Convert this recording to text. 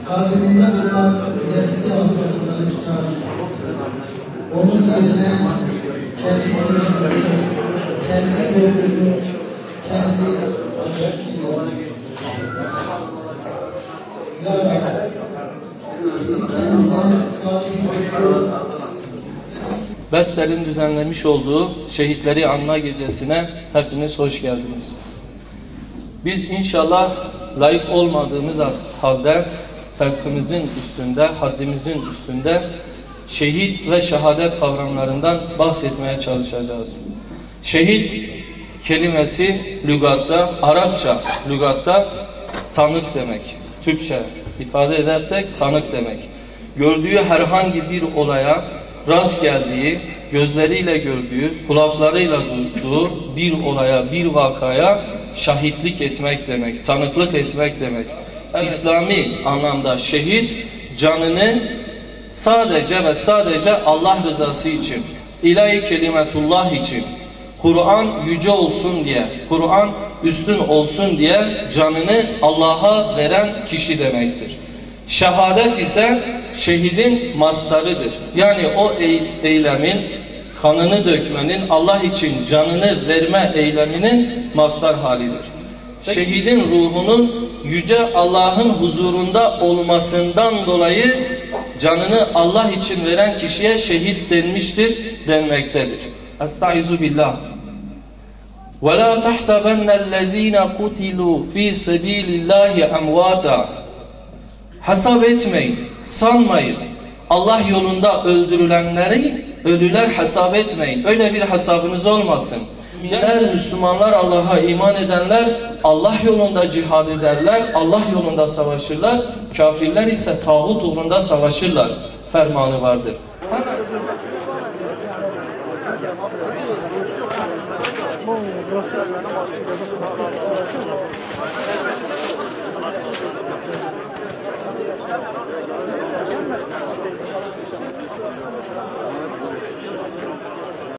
Kalbimizde bulunan nefsi hastalıkları çıkar. Onun yerine kendi sevgisi, kendi yorgunluğu, kendi aşkıyla. Ya Rabbi, bizi kendine sahip. Bestel'in düzenlemiş olduğu şehitleri anma gecesine hepiniz hoş geldiniz. Biz inşallah layık olmadığımız halde fevkimizin üstünde, haddimizin üstünde şehit ve şehadet kavramlarından bahsetmeye çalışacağız. Şehit kelimesi lügatta, Arapça lügatta tanık demek. Türkçe ifade edersek tanık demek. Gördüğü herhangi bir olaya rast geldiği, gözleriyle gördüğü, kulaklarıyla duyduğu bir olaya, bir vakaya şahitlik etmek demek, tanıklık etmek demek. İslami anlamda şehit canını sadece ve sadece Allah rızası için, ilahi kelimetullah için, Kur'an yüce olsun diye, Kur'an üstün olsun diye canını Allah'a veren kişi demektir. Şehadet ise şehidin mastarıdır. Yani o eylemin, kanını dökmenin, Allah için canını verme eyleminin mastar halidir. Şehidin ruhunun yüce Allah'ın huzurunda olmasından dolayı canını Allah için veren kişiye şehit denmiştir, denmektedir. Estaizu billah. وَلَا تَحْسَبَنَّ الَّذ۪ينَ قُتِلُوا ف۪ي سَب۪يلِ اللّٰهِ اَمْوَاتًا. Hesap etmeyin, sanmayın. Allah yolunda öldürülenleri ölüler hesap etmeyin. Öyle bir hesabınız olmasın. Eğer Müslümanlar, Allah'a iman edenler Allah yolunda cihad ederler, Allah yolunda savaşırlar. Kafirler ise tağut uğrunda savaşırlar. Fermanı vardır.